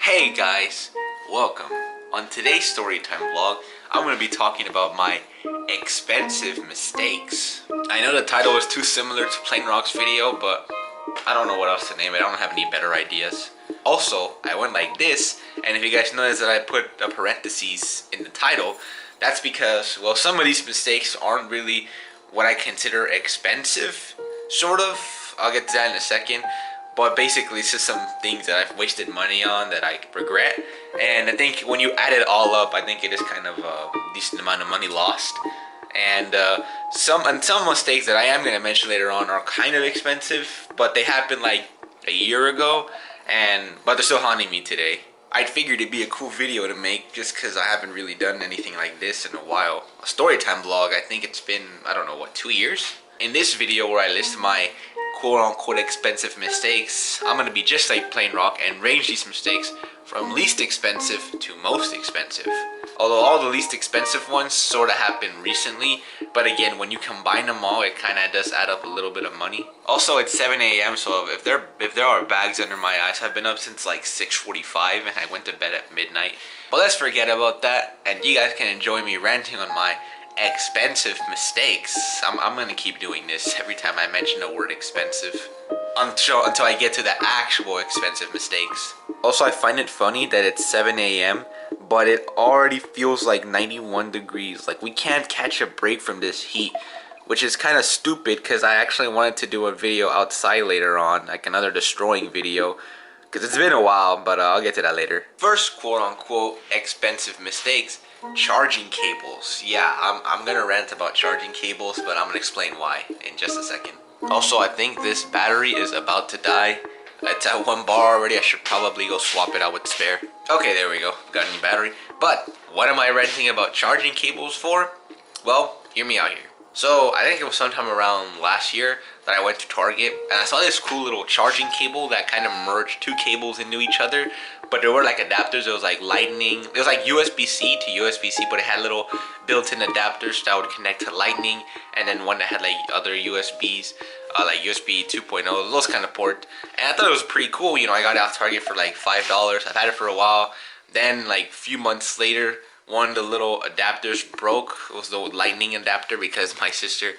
Hey guys, welcome. On today's storytime vlog, I'm going to be talking about my expensive mistakes. I know the title is too similar to Plain Rock's video, but I don't know what else to name it. I don't have any better ideas. Also, I went like this, and if you guys notice that I put a parentheses in the title, that's because, well, some of these mistakes aren't really what I consider expensive, sort of. I'll get to that in a second. But basically, it's just some things that I've wasted money on that I regret. And I think when you add it all up, I think it is kind of a decent amount of money lost. And some mistakes that I am going to mention later on are kind of expensive, but they happened like a year ago, but they're still haunting me today. I figured it'd be a cool video to make just because I haven't really done anything like this in a while. A storytime vlog, I think it's been, I don't know, what, 2 years? In this video where I list my quote-unquote expensive mistakes, I'm going to be just like Plain Rock and range these mistakes from least expensive to most expensive. Although all the least expensive ones sort of happened recently, but again, when you combine them all, it kind of does add up a little bit of money. Also, it's 7 a.m., so if there are bags under my eyes, I've been up since like 6:45 and I went to bed at midnight. But let's forget about that, and you guys can enjoy me ranting on my expensive mistakes. I'm gonna keep doing this every time I mention the word expensive until I get to the actual expensive mistakes. Also, I find it funny that it's 7 a.m. but it already feels like 91 degrees. Like, we can't catch a break from this heat, which is kind of stupid because I actually wanted to do a video outside later on, like another destroying video, because it's been a while, but I'll get to that later. First quote-unquote expensive mistakes: charging cables. Yeah, I'm gonna rant about charging cables, but I'm gonna explain why in just a second. Also, I think this battery is about to die. It's at 1 bar already. I should probably go swap it out with the spare. Okay, there we go. Got a new battery. But what am I ranting about charging cables for? Well, hear me out here. So, I think it was sometime around last year that I went to Target and I saw this cool little charging cable that kind of merged two cables into each other, but there were like adapters. It was like lightning. It was like USB-C to USB-C, but it had little built-in adapters that would connect to lightning, and then one that had like other USBs, like USB 2.0, those kind of port. And I thought it was pretty cool. You know, I got it off Target for like $5. I've had it for a while. Then like a few months later, one of the little adapters broke. It was the lightning adapter because my sister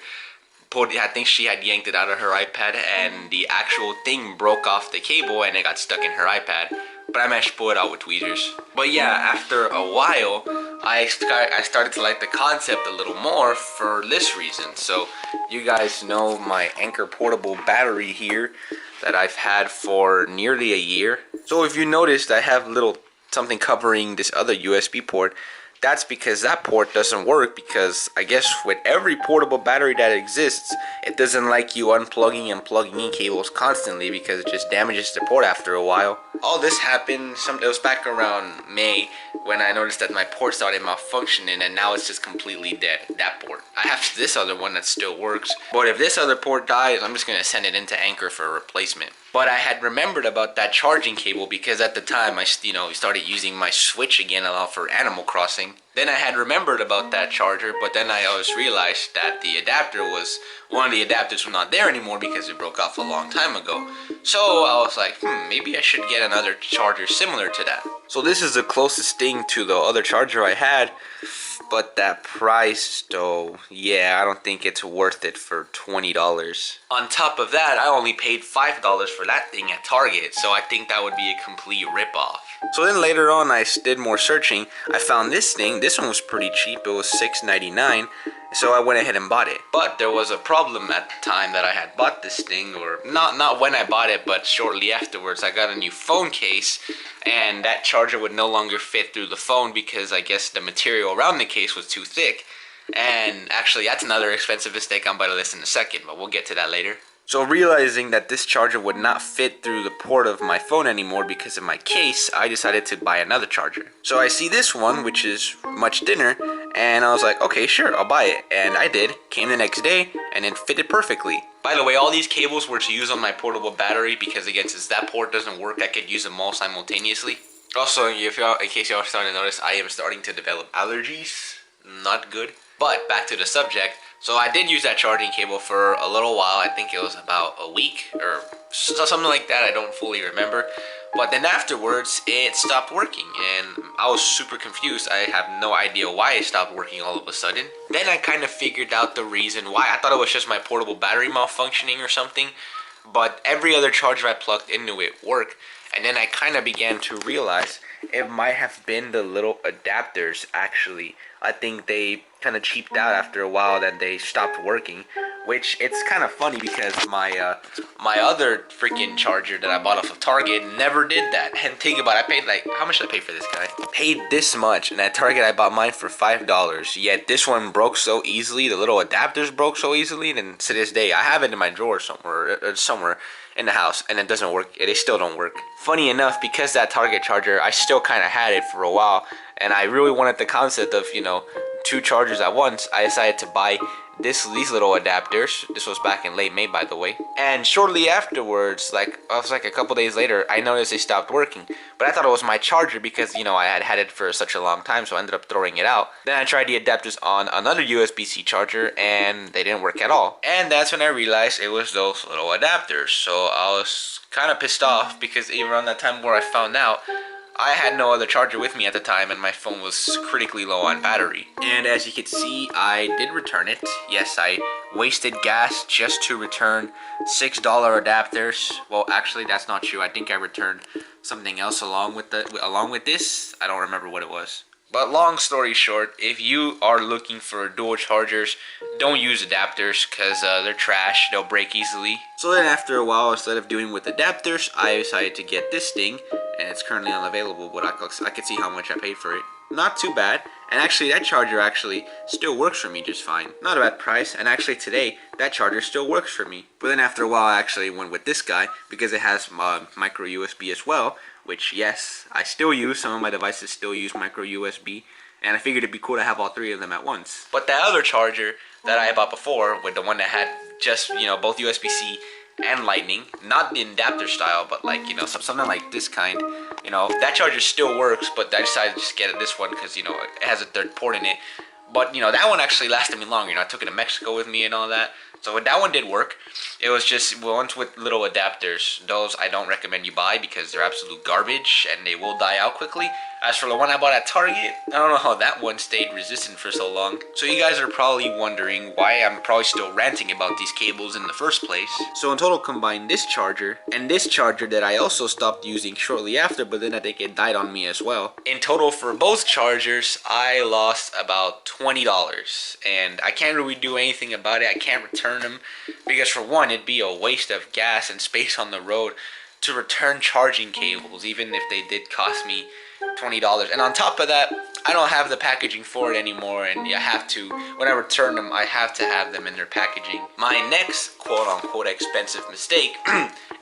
I think she had yanked it out of her iPad and the actual thing broke off the cable and it got stuck in her iPad. But I managed to pull it out with tweezers. But yeah, after a while, I started to like the concept a little more for this reason. So you guys know my Anker portable battery here that I've had for nearly a year. So if you noticed, I have something covering this other USB port. That's because that port doesn't work, because I guess with every portable battery that exists, it doesn't like you unplugging and plugging in cables constantly because it just damages the port after a while. All this happened, it was back around May when I noticed that my port started malfunctioning and now it's just completely dead, that port. I have this other one that still works, but if this other port dies, I'm just going to send it into Anker for a replacement. But I had remembered about that charging cable because at the time I started using my Switch again a lot for Animal Crossing. Then I had remembered about that charger, but then I always realized that one of the adapters was not there anymore because it broke off a long time ago. So I was like, maybe I should get another charger similar to that. So this is the closest thing to the other charger I had, but that price though, yeah, I don't think it's worth it for $20. On top of that, I only paid $5 for that thing at Target, so I think that would be a complete ripoff. So then later on, I did more searching. I found this thing. This one was pretty cheap. It was $6.99. So I went ahead and bought it. But there was a problem at the time that I had bought this thing, or not when I bought it, but shortly afterwards. I got a new phone case, and that charger would no longer fit through the phone because I guess the material around the case was too thick. And actually, that's another expensive mistake I'm about to list in a second, but we'll get to that later. So realizing that this charger would not fit through the port of my phone anymore because of my case, I decided to buy another charger. So I see this one, which is much thinner, and I was like, okay, sure, I'll buy it. And I did. Came the next day, and it fitted perfectly. By the way, all these cables were to use on my portable battery because, again, since that port doesn't work, I could use them all simultaneously. Also, in case y'all are starting to notice, I am starting to develop allergies. Not good. But back to the subject. So I did use that charging cable for a little while. I think it was about a week or something like that. I don't fully remember. But then afterwards, it stopped working, and I was super confused. I have no idea why it stopped working all of a sudden. Then I kind of figured out the reason why. I thought it was just my portable battery malfunctioning or something, but every other charger I plugged into it worked. And then I kind of began to realize it might have been the little adapters, actually. I think they kind of cheaped out after a while, that they stopped working. Which, it's kind of funny because my my other freaking charger that I bought off of Target never did that. And think about it, I paid like, how much did I pay for this guy? I paid this much, and at Target I bought mine for $5. Yet this one broke so easily, the little adapters broke so easily, and to this day I have it in my drawer somewhere in the house, and it doesn't work. They still don't work. Funny enough, because that Target charger, I still kind of had it for a while, and I really wanted the concept of, you know, two chargers at once. I decided to buy these little adapters. This was back in late May, by the way. And shortly afterwards, like a couple days later, I noticed they stopped working. But I thought it was my charger because, you know, I had had it for such a long time, so I ended up throwing it out. Then I tried the adapters on another USB-C charger, and they didn't work at all. And that's when I realized it was those little adapters. So I was kind of pissed off because even around that time where I found out, I had no other charger with me at the time, and my phone was critically low on battery. And as you can see, I did return it. Yes, I wasted gas just to return $6 adapters. Well, actually, that's not true. I think I returned something else along with this. I don't remember what it was. But long story short, if you are looking for dual chargers, don't use adapters because they're trash. They'll break easily. So then after a while, instead of doing with adapters, I decided to get this thing, and it's currently unavailable, but I could see how much I paid for it. Not too bad. And actually, that charger actually still works for me just fine. Not a bad price. And actually today, that charger still works for me. But then after a while, I actually went with this guy because it has micro USB as well. Which, yes, I still use. Some of my devices still use micro USB. And I figured it'd be cool to have all three of them at once. But that other charger that I bought before, with the one that had just, you know, both USB-C and Lightning, not the adapter style, but like, you know, something like this kind, you know, that charger still works, but I decided to just get this one because, you know, it has a third port in it. But, you know, that one actually lasted me longer. You know, I took it to Mexico with me and all that. So that one did work. It was just ones with little adapters. Those I don't recommend you buy because they're absolute garbage and they will die out quickly. As for the one I bought at Target, I don't know how that one stayed resistant for so long. So you guys are probably wondering why I'm probably still ranting about these cables in the first place. So in total, combine this charger and this charger that I also stopped using shortly after, but then I think it died on me as well. In total for both chargers, I lost about $20, and I can't really do anything about it. I can't return them because, for one, it'd be a waste of gas and space on the road to return charging cables, even if they did cost me $20. And on top of that, I don't have the packaging for it anymore, and I have to, when I return them, I have to have them in their packaging. My next quote-unquote expensive mistake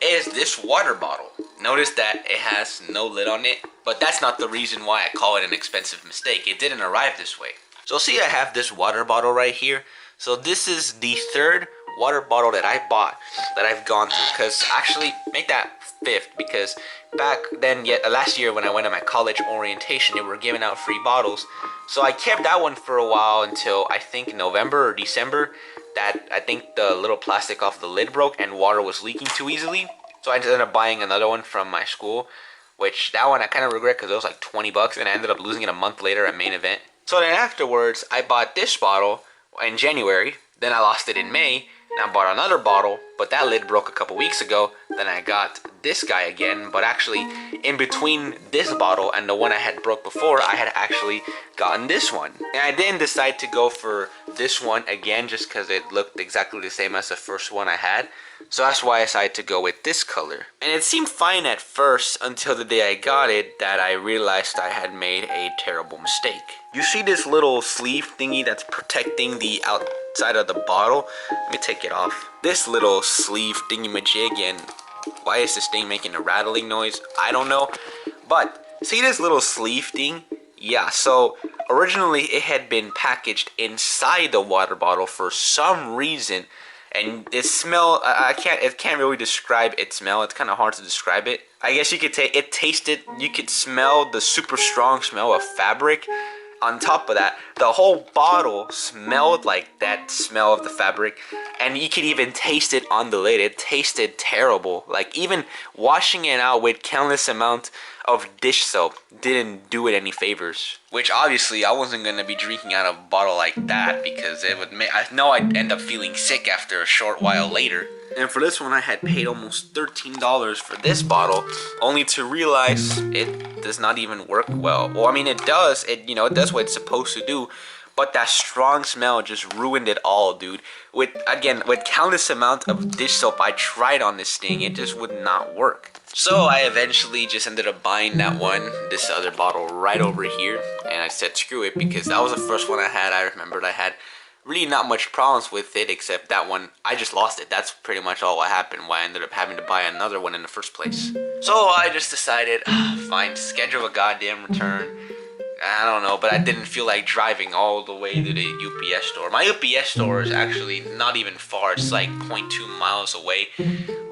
is this water bottle. Notice that it has no lid on it, but that's not the reason why I call it an expensive mistake. It didn't arrive this way. So see, I have this water bottle right here. So this is the third water bottle that I bought that I've gone through, because actually make that fifth, because back then, last year when I went to my college orientation, they were giving out free bottles. So I kept that one for a while until I think November or December, that I think the little plastic off the lid broke and water was leaking too easily. So I ended up buying another one from my school, which that one I kind of regret because it was like 20 bucks, and I ended up losing it a month later at main event. So then afterwards, I bought this bottle in January, then I lost it in May, and I bought another bottle, but that lid broke a couple weeks ago. Then I got this guy again, but actually in between this bottle and the one I had broke before, I had actually gotten this one. And I didn't decide to go for this one again just because it looked exactly the same as the first one I had. So that's why I decided to go with this color. And it seemed fine at first until the day I got it that I realized I had made a terrible mistake. You see this little sleeve thingy that's protecting the outside of the bottle? Let me take it off. This little sleeve thingy-majig, and why is this thing making a rattling noise? I don't know. But see this little sleeve thing? Yeah, so originally it had been packaged inside the water bottle for some reason. And it smell, it can't really describe its smell. It's kind of hard to describe it. I guess you could you could smell the super strong smell of fabric on top of that, the whole bottle smelled like that smell of the fabric, and you could even taste it on the lid. It tasted terrible. Like, even washing it out with countless amount of dish soap didn't do it any favors. Which obviously I wasn't gonna be drinking out of a bottle like that, because it would make, I know I'd end up feeling sick after a short while later. And for this one, I had paid almost $13 for this bottle, only to realize it does not even work well. Well, I mean, it does. It does what it's supposed to do, but that strong smell just ruined it all, dude. With countless amount of dish soap I tried on this thing, it just would not work. So I eventually just ended up buying this other bottle right over here, and I said screw it, because that was the first one I had. I remembered I had really not much problems with it, except that one, I just lost it. That's pretty much all what happened, why I ended up having to buy another one in the first place. So I just decided, fine, schedule a goddamn return. I don't know, but I didn't feel like driving all the way to the UPS store. My UPS store is actually not even far. It's like 0.2 miles away,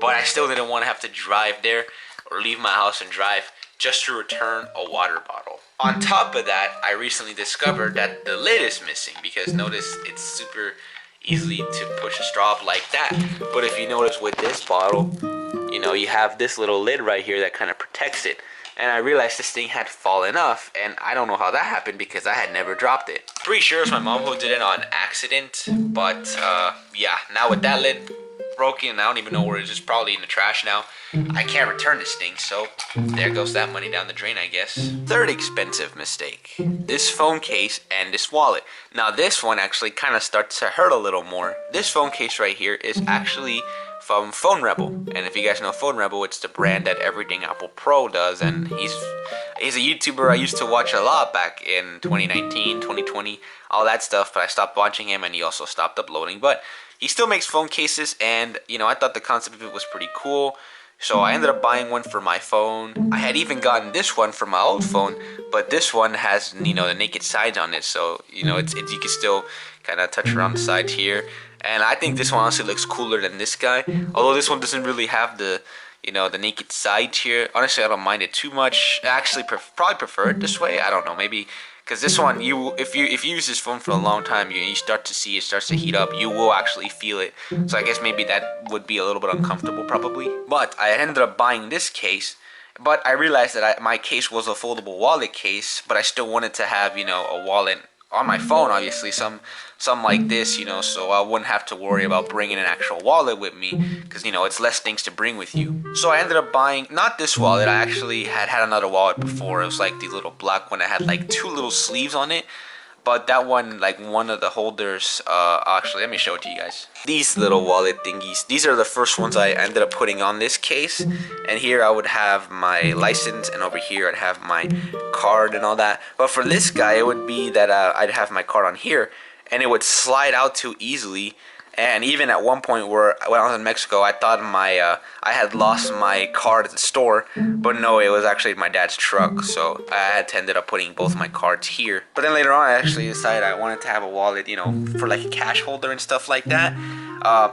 but I still didn't want to have to drive there or leave my house and drive just to return a water bottle. On top of that, I recently discovered that the lid is missing, because notice it's super easily to push a straw up like that. But if you notice with this bottle, you have this little lid right here that kind of protects it. And I realized this thing had fallen off, and I don't know how that happened, because I had never dropped it. Pretty sure it's my mom who did it on accident, but yeah, now with that lid broken, I don't even know where it is. It's probably in the trash now. I can't return this thing, so there goes that money down the drain, I guess. Third expensive mistake: this phone case and this wallet. Now this one actually kind of starts to hurt a little more. This phone case right here is actually from Phone Rebel, and if you guys know Phone Rebel, it's the brand that everything Apple Pro does, and he's a YouTuber I used to watch a lot back in 2019, 2020, all that stuff, but I stopped watching him, and he also stopped uploading. But he still makes phone cases, and I thought the concept of it was pretty cool. So I ended up buying one for my phone. I had even gotten this one for my old phone, but this one has the naked sides on it, so it's you can still kind of touch around the sides here. And I think this one honestly looks cooler than this guy, although this one doesn't really have the the naked sides here. Honestly, I don't mind it too much. I actually probably prefer it this way. I don't know, maybe. Because this one, if you use this phone for a long time, you start to see it starts to heat up. You will actually feel it. So I guess maybe that would be a little bit uncomfortable, probably. But I ended up buying this case. But I realized that my case was a foldable wallet case, but I still wanted to have a wallet on my phone, obviously, some like this, so I wouldn't have to worry about bringing an actual wallet with me, because it's less things to bring with you. So I ended up buying not this wallet. I actually had another wallet before. It was like the little black one that had like 2 little sleeves on it, but that one, like one of the holders, actually let me show it to you guys. These little wallet thingies, these are the first ones I ended up putting on this case, and here I would have my license, and over here I'd have my card and all that. But for this guy, it would be that I'd have my card on here, and it would slide out too easily. And even at one point when I was in Mexico, I thought I had lost my card at the store, but no, it was actually my dad's truck, so I had to ended up putting both my cards here. But then later on, I actually decided I wanted to have a wallet, for like a cash holder and stuff like that.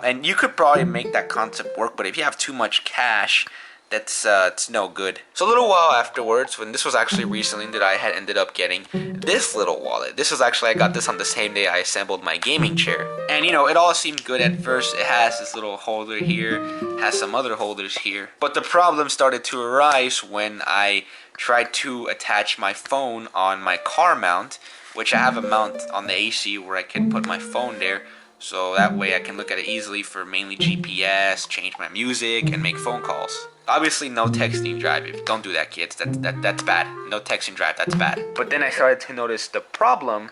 And you could probably make that concept work, but if you have too much cash, that's it's no good. So a little while afterwards, when this was actually recently, that I had ended up getting this little wallet. This was actually, I got this on the same day I assembled my gaming chair. And it all seemed good at first. It has this little holder here, has some other holders here. But the problem started to arise when I tried to attach my phone on my car mount, which I have a mount on the AC where I can put my phone there. So that way I can look at it easily for mainly GPS, change my music, and make phone calls. Obviously, no texting drive. Don't do that, kids. That's bad. No texting drive. That's bad. But then I started to notice the problem.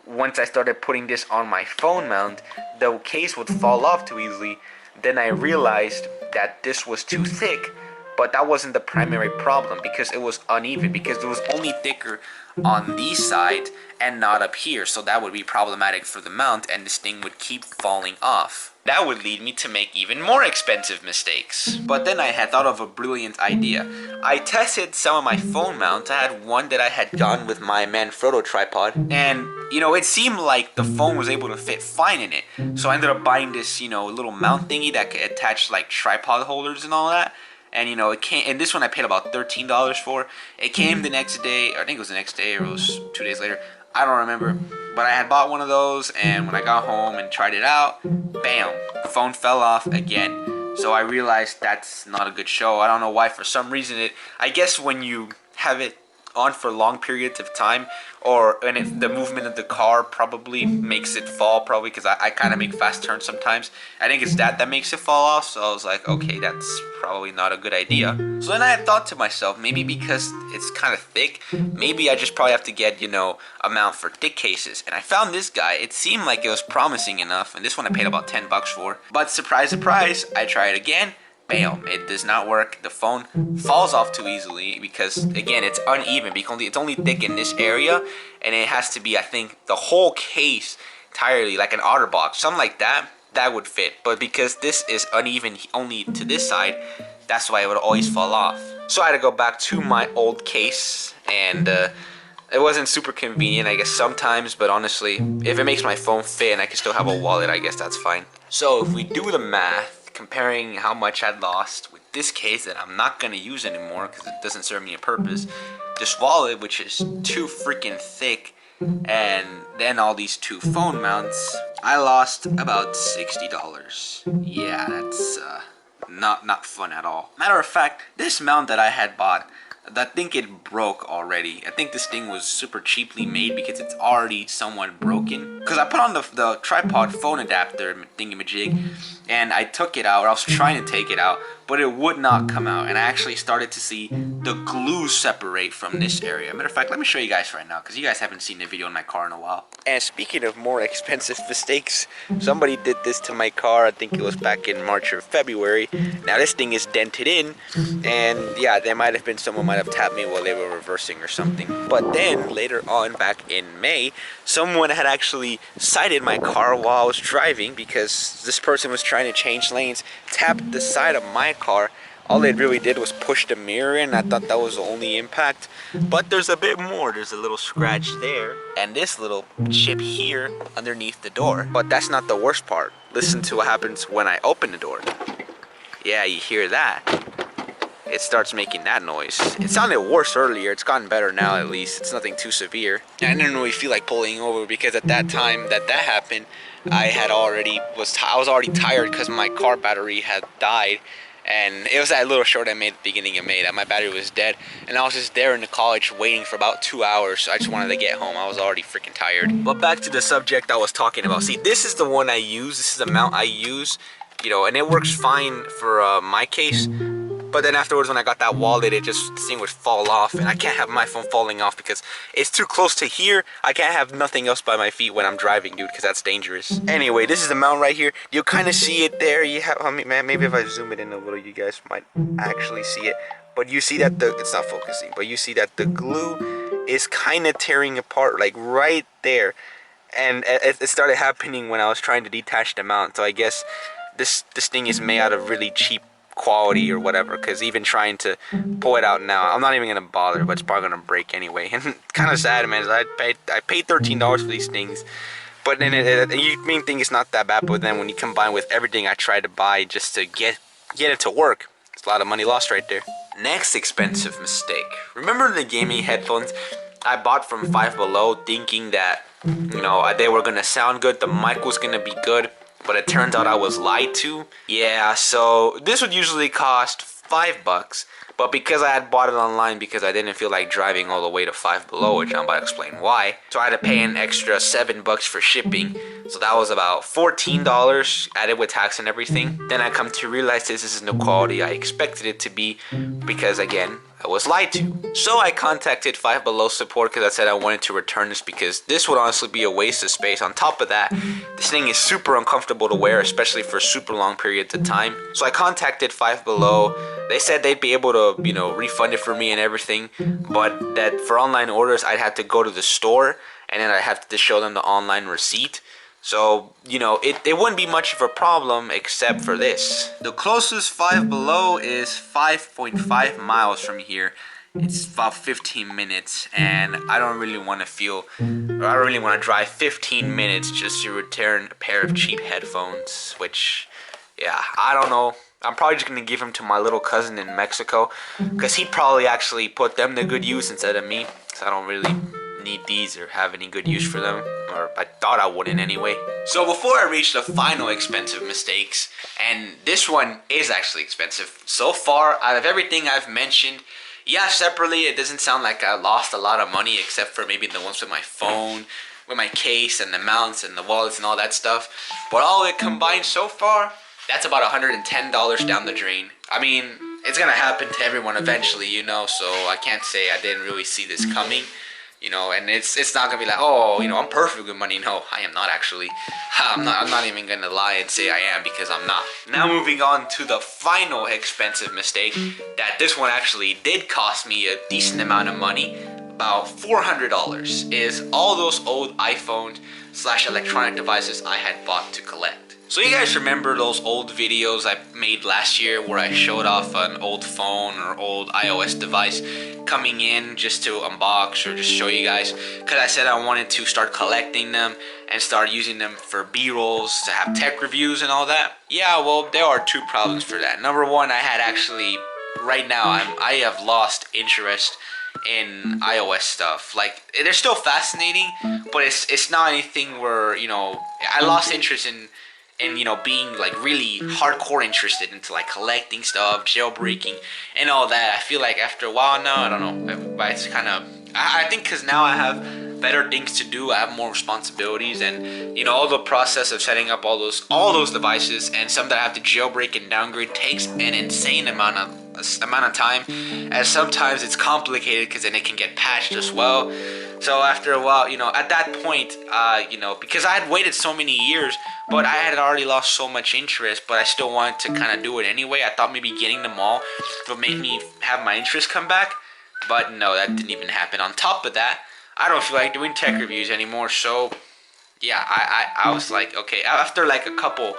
Once I started putting this on my phone mount, the case would fall off too easily. Then I realized that this was too thick, but that wasn't the primary problem, because it was uneven, because it was only thicker on these sides and not up here, so that would be problematic for the mount, and this thing would keep falling off. That would lead me to make even more expensive mistakes. But then I had thought of a brilliant idea. I tested some of my phone mounts. I had one that I had gotten with my Manfrotto tripod, and it seemed like the phone was able to fit fine in it. So I ended up buying this little mount thingy that could attach like tripod holders and all that. And it came, and this one I paid about $13 for. It came the next day, or I think it was the next day, or it was 2 days later. I don't remember. But I had bought one of those, and when I got home and tried it out, bam, the phone fell off again. So I realized that's not a good show. I don't know why. For some reason, I guess when you have it on for long periods of time, or when the movement of the car probably makes it fall, probably because I kind of make fast turns sometimes. I think it's that makes it fall off. So I was like, okay, that's probably not a good idea. So then I had thought to myself, maybe because it's kind of thick, maybe I just probably have to get, a mount for thick cases. And I found this guy. It seemed like it was promising enough, and this one I paid about $10 for. But surprise, surprise, I tried again. Bam, it does not work. The phone falls off too easily because, again, it's uneven. It's only thick in this area, and it has to be, I think, the whole case entirely, like an OtterBox, something like that. That would fit. But because this is uneven only to this side, that's why it would always fall off. So I had to go back to my old case, and it wasn't super convenient, I guess, sometimes, but honestly, if it makes my phone fit and I can still have a wallet, I guess that's fine. So if we do the math, comparing how much I'd lost with this case that I'm not going to use anymore because it doesn't serve me a purpose, this wallet, which is too freaking thick, and then all these two phone mounts, I lost about $60. Yeah, that's not fun at all. Matter of fact, this mount that I had bought, I think it broke already. I think this thing was super cheaply made because it's already somewhat broken. Because I put on the tripod phone adapter thingamajig, and I took it out, or I was trying to take it out, but it would not come out. And I actually started to see the glue separate from this area. Matter of fact, let me show you guys right now, because you guys haven't seen the video in my car in a while. And speaking of more expensive mistakes, somebody did this to my car. I think it was back in March or February. Now this thing is dented in, and yeah, there might have been someone might have tapped me while they were reversing or something. But then later on, back in May, someone had actually sighted my car while I was driving because this person was trying to change lanes, tapped the side of my car. All they really did was push the mirror in. I thought that was the only impact, but there's a bit more. There's a little scratch there and this little chip here underneath the door. But that's not the worst part. Listen to what happens when I open the door. Yeah, you hear that? It starts making that noise. It sounded worse earlier. It's gotten better now, at least. It's nothing too severe. I didn't really feel like pulling over because at that time that happened, I was already tired because my car battery had died. And it was that little short I made at the beginning of May that my battery was dead, and I was just there in the college waiting for about 2 hours. So I just wanted to get home. I was already freaking tired. But back to the subject I was talking about. See, this is the one I use. This is the mount I use, and it works fine for my case. But then afterwards, when I got that wallet, this thing would fall off, and I can't have my phone falling off because it's too close to here. I can't have nothing else by my feet when I'm driving, dude, because that's dangerous. Anyway, this is the mount right here. You'll kind of see it there. Maybe if I zoom it in a little, you guys might actually see it. But you see that it's not focusing, but you see that the glue is kind of tearing apart, like right there. And it started happening when I was trying to detach the mount. So I guess this thing is made out of really cheap quality or whatever, because even trying to pull it out now, I'm not even gonna bother, but it's probably gonna break anyway. And kind of sad, man, I paid $13 for these things, but then you main thing is not that bad, but then when you combine with everything I tried to buy just to get it to work, it's a lot of money lost right there. Next expensive mistake. Remember the gaming headphones I bought from Five Below, thinking that they were gonna sound good, the mic was gonna be good, but it turns out I was lied to. Yeah, so this would usually cost $5, but because I had bought it online because I didn't feel like driving all the way to Five Below, which I'm about to explain why, so I had to pay an extra $7 for shipping. So that was about $14 added with tax and everything. Then I come to realize this isn't the quality I expected it to be because, again, I was lied to. So I contacted Five Below support because I said I wanted to return this because this would honestly be a waste of space. On top of that, this thing is super uncomfortable to wear, especially for super long periods of time. So I contacted Five Below. They said they'd be able to, refund it for me and everything, but that for online orders, I'd have to go to the store and then I'd have to show them the online receipt. So, it wouldn't be much of a problem except for this. The closest Five Below is 5.5 miles from here. It's about 15 minutes, and I don't really want to drive 15 minutes just to return a pair of cheap headphones, which, yeah, I don't know. I'm probably just going to give them to my little cousin in Mexico, because he'd probably actually put them to good use instead of me, because I don't really need these or have any good use for them, or I thought I wouldn't anyway. So before I reach the final expensive mistakes, and this one is actually expensive. So far, out of everything I've mentioned, yeah, separately, it doesn't sound like I lost a lot of money except for maybe the ones with my phone, with my case and the mounts and the wallets and all that stuff. But all it combined so far, that's about $110 down the drain. I mean, it's gonna happen to everyone eventually, you know, so I can't say I didn't really see this coming, you know, and it's not gonna be like, oh, you know, I'm perfect with money. No, I am not actually. I'm not even gonna lie and say I am, because I'm not. Now moving on to the final expensive mistake, that this one actually did cost me a decent amount of money, about $400, is all those old iPhones / electronic devices I had bought to collect. So you guys remember those old videos I made last year where I showed off an old phone or old iOS device coming in just to unbox or just show you guys? Because I said I wanted to start collecting them and start using them for B-rolls, to have tech reviews and all that. Yeah, well, there are two problems for that. Number one, I had actually, right now, I have lost interest in iOS stuff. Like, they're still fascinating, but it's not anything where, you know, I lost interest in you know, being like really hardcore interested into like collecting stuff, jailbreaking and all that. I feel like after a while now, I don't know, but it's kind of, I think because now I have better things to do, I have more responsibilities, and you know, all the process of setting up all those devices, and some that I have to jailbreak and downgrade, takes an insane amount of time, and sometimes it's complicated because then it can get patched as well. So after a while, you know, at that point, you know, because I had waited so many years, but I had already lost so much interest, but I still wanted to kind of do it anyway. I thought maybe getting them all would make me have my interest come back, but no, that didn't even happen. On top of that, I don't feel like doing tech reviews anymore, so yeah, I was like, okay, after like a couple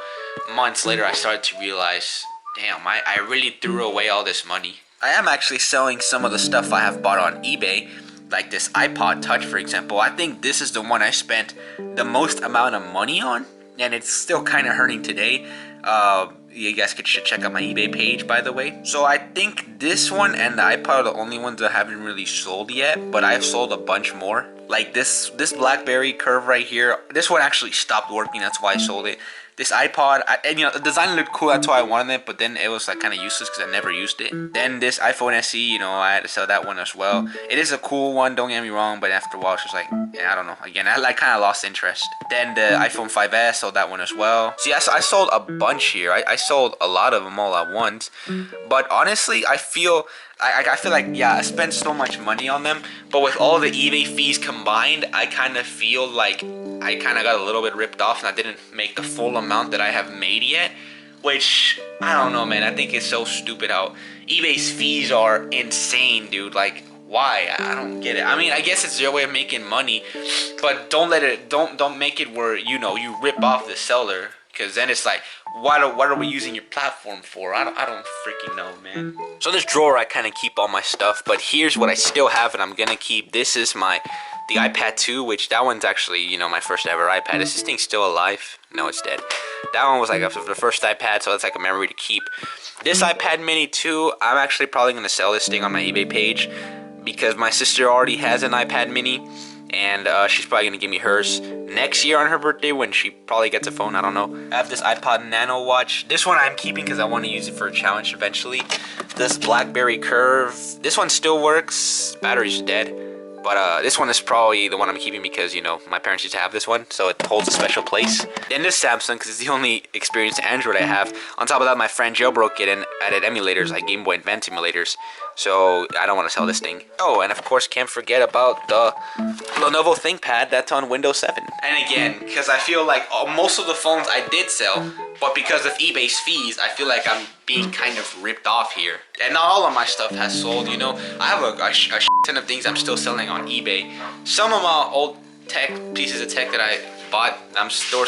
months later, I started to realize, damn, I really threw away all this money. I am actually selling some of the stuff I have bought on eBay, like this iPod Touch, for example. I think this is the one I spent the most amount of money on, and it's still kind of hurting today. You guys should check out my eBay page, by the way. So I think this one and the iPod are the only ones that I haven't really sold yet, but I've sold a bunch more. Like this BlackBerry Curve right here. This one actually stopped working, that's why I sold it. This iPod, and you know, the design looked cool, that's why I wanted it, but then it was like kind of useless because I never used it. Then this iPhone SE, you know, I had to sell that one as well. It is a cool one, don't get me wrong, but after a while, it's just like, yeah, I don't know. Again, I like kind of lost interest. Then the iPhone 5S, sold that one as well. See, I sold a bunch here. I sold a lot of them all at once. But honestly, I feel like, yeah, I spent so much money on them, but with all the eBay fees combined, I kind of feel like I kind of got a little bit ripped off and I didn't make the full amount that I have made yet, which, I don't know, man. I think it's so stupid how eBay's fees are insane, dude. Like, why? I don't get it. I mean, I guess it's their way of making money, but don't make it where, you know, you rip off the seller, because then it's like, what are we using your platform for? I don't freaking know, man. So this drawer, I kind of keep all my stuff, but here's what I still have and I'm gonna keep. This is the iPad 2, which that one's actually, you know, my first ever iPad. Is this thing still alive? No, it's dead. That one was like the first iPad, so it's like a memory to keep. This iPad mini 2, I'm actually probably gonna sell this thing on my eBay page because my sister already has an iPad mini, and she's probably gonna give me hers next year on her birthday when she probably gets a phone. I don't know. I have this iPod Nano watch. This one I'm keeping because I want to use it for a challenge eventually. This BlackBerry Curve. This one still works. Battery's dead. But this one is probably the one I'm keeping because, you know, my parents used to have this one, so it holds a special place. Then this Samsung, because it's the only experienced Android I have. On top of that, my friend jailbroke it and added emulators, like Game Boy Advance emulators. So I don't want to sell this thing. Oh, and of course, can't forget about the Lenovo ThinkPad that's on Windows 7. And again, because I feel like most of the phones I did sell, but because of eBay's fees, I feel like I'm being kind of ripped off here. And not all of my stuff has sold, you know. I have a ton of things I'm still selling on eBay. Some of my old pieces of tech that I bought, I'm still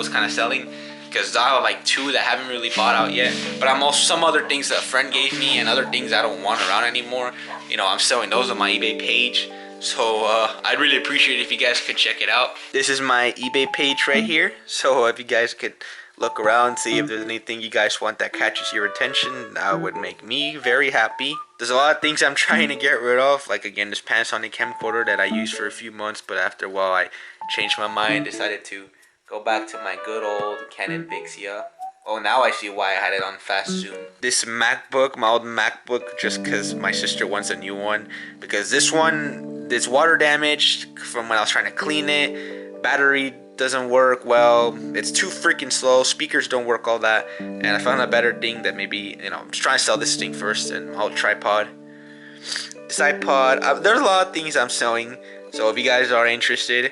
kind of selling, because I have like 2 that haven't really bought out yet. But I'm also some other things that a friend gave me and other things I don't want around anymore. You know, I'm selling those on my eBay page. So I'd really appreciate it if you guys could check it out. This is my eBay page right here. So if you guys could look around, see if there's anything you guys want that catches your attention. That would make me very happy. There's a lot of things I'm trying to get rid of, like again this Panasonic camcorder that I used for a few months, but after a while I changed my mind, decided to go back to my good old Canon Vixia. Oh, now I see why I had it on fast zoom. This MacBook, my old MacBook, just because my sister wants a new one. Because this one, it's water damaged from when I was trying to clean it. Battery doesn't work well. It's too freaking slow. Speakers don't work all that. And I found a better thing that maybe, I'm just trying to sell this thing first. And my whole tripod. This iPod, there's a lot of things I'm selling. So if you guys are interested,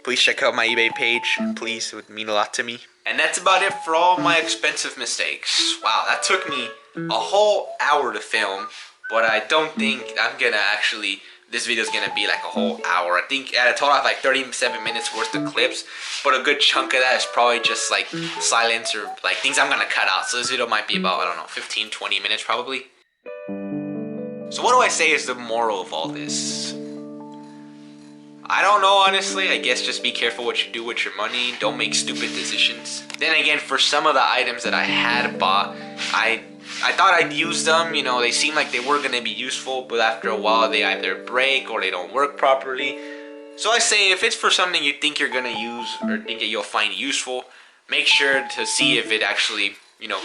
please check out my eBay page. Please, it would mean a lot to me. And that's about it for all my expensive mistakes. Wow, that took me a whole hour to film, but I don't think I'm gonna actually, this video's gonna be like a whole hour. I think at a total I have like 37 minutes worth of clips, but a good chunk of that is probably just like silence or like things I'm gonna cut out. So this video might be about, I don't know, 15, 20 minutes probably. So what do I say is the moral of all this? I don't know, honestly. I guess just be careful what you do with your money. Don't make stupid decisions. Then again, for some of the items that I had bought, I thought I'd use them. They seemed like they were going to be useful, but after a while they either break or they don't work properly. So I say if it's for something you think you're going to use or think that you'll find useful, make sure to see if it actually,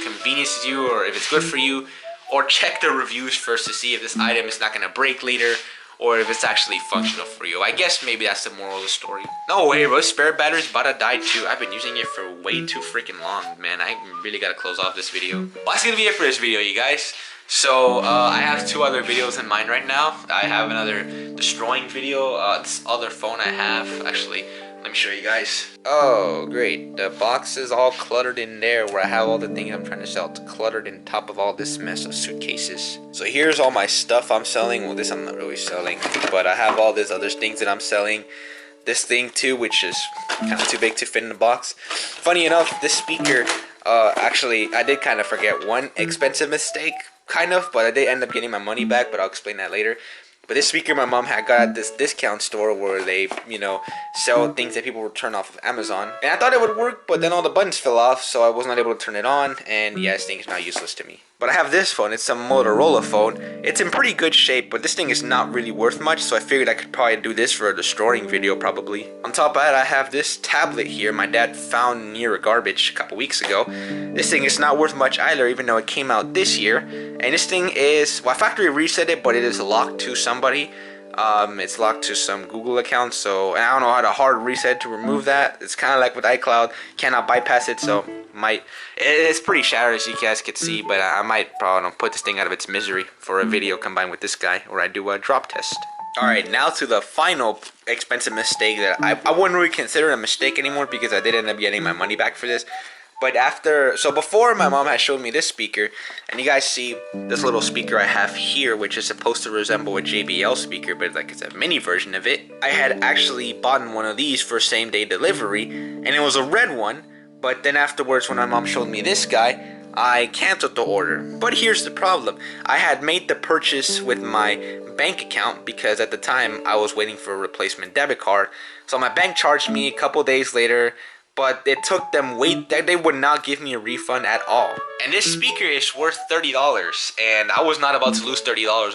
conveniences you or if it's good for you, or check the reviews first to see if this item is not going to break later, or if it's actually functional for you. I guess maybe that's the moral of the story. No way, bro. Spare battery's about to die too. I've been using it for way too freaking long, man. I really gotta close off this video. Well, that's gonna be it for this video, you guys. So, I have 2 other videos in mind right now. I have another destroying video. This other phone I have, actually, let me show you guys. Oh, great. The box is all cluttered in there where I have all the things I'm trying to sell. It's cluttered in top of all this mess of suitcases. So here's all my stuff I'm selling. Well, this I'm not really selling, but I have all these other things that I'm selling. This thing too, which is kind of too big to fit in the box. Funny enough, this speaker, actually, I did kind of forget one expensive mistake, kind of, but I did end up getting my money back, but I'll explain that later. But this speaker my mom had got at this discount store where they, sell things that people return off of Amazon. And I thought it would work, but then all the buttons fell off, so I was not able to turn it on. And yeah, this thing is now useless to me. But I have this phone. It's a Motorola phone. It's in pretty good shape, but this thing is not really worth much, so I figured I could probably do this for a destroying video, probably. On top of that, I have this tablet here my dad found near a garbage a couple weeks ago. This thing is not worth much either, even though it came out this year. And this thing is, well, I factory reset it, but it is locked to somebody. It's locked to some Google account, so and I don't know how to hard reset to remove that. It's kind of like with iCloud, cannot bypass it, so it's pretty shattered as you guys can see, but I might probably put this thing out of its misery for a video combined with this guy where I do a drop test. Alright, now to the final expensive mistake that I wouldn't really consider a mistake anymore because I did end up getting my money back for this. But before my mom had showed me this speaker, and you guys see this little speaker I have here, which is supposed to resemble a JBL speaker, but like it's a mini version of it. I had actually bought one of these for same day delivery, and it was a red one, but then afterwards when my mom showed me this guy, I canceled the order. But here's the problem. I had made the purchase with my bank account because at the time I was waiting for a replacement debit card. So my bank charged me a couple days later, but it took them they would not give me a refund at all. And this speaker is worth $30, and I was not about to lose $30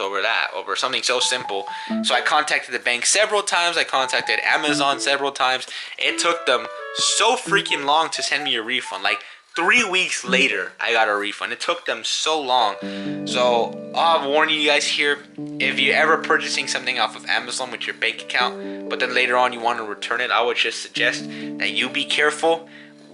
over something so simple. So I contacted the bank several times, I contacted Amazon several times. It took them so freaking long to send me a refund. Like 3 weeks later, I got a refund. It took them so long. So I'm warning you guys here, if you're ever purchasing something off of Amazon with your bank account, but then later on you want to return it, I would just suggest that you be careful,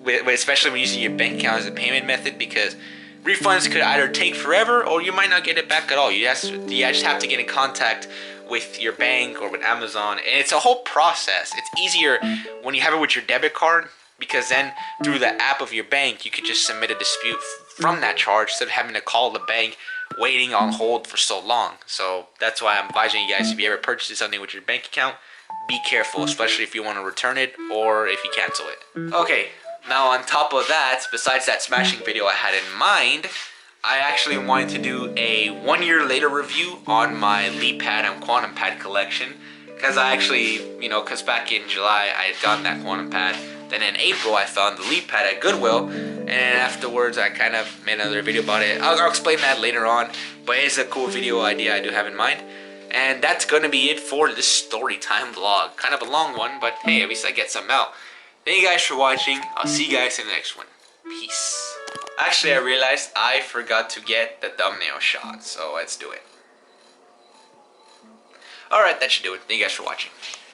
especially when using your bank account as a payment method, because refunds could either take forever or you might not get it back at all. You just have to get in contact with your bank or with Amazon, and it's a whole process. It's easier when you have it with your debit card, because then through the app of your bank you could just submit a dispute from that charge instead of having to call the bank waiting on hold for so long. So that's why I'm advising you guys, if you ever purchase something with your bank account, be careful, especially if you want to return it or if you cancel it. Okay, now on top of that, besides that smashing video I had in mind, I actually wanted to do a 1 year later review on my LeapPad and QuantumPad collection, because I actually, because back in July I had gotten that QuantumPad. Then in April, I found the leap pad at Goodwill, and afterwards, I kind of made another video about it. I'll explain that later on, but it's a cool video idea I do have in mind. And that's gonna be it for this story time vlog. Kind of a long one, but hey, at least I get some out. Thank you guys for watching. I'll see you guys in the next one. Peace. Actually, I realized I forgot to get the thumbnail shot, so let's do it. Alright, that should do it. Thank you guys for watching.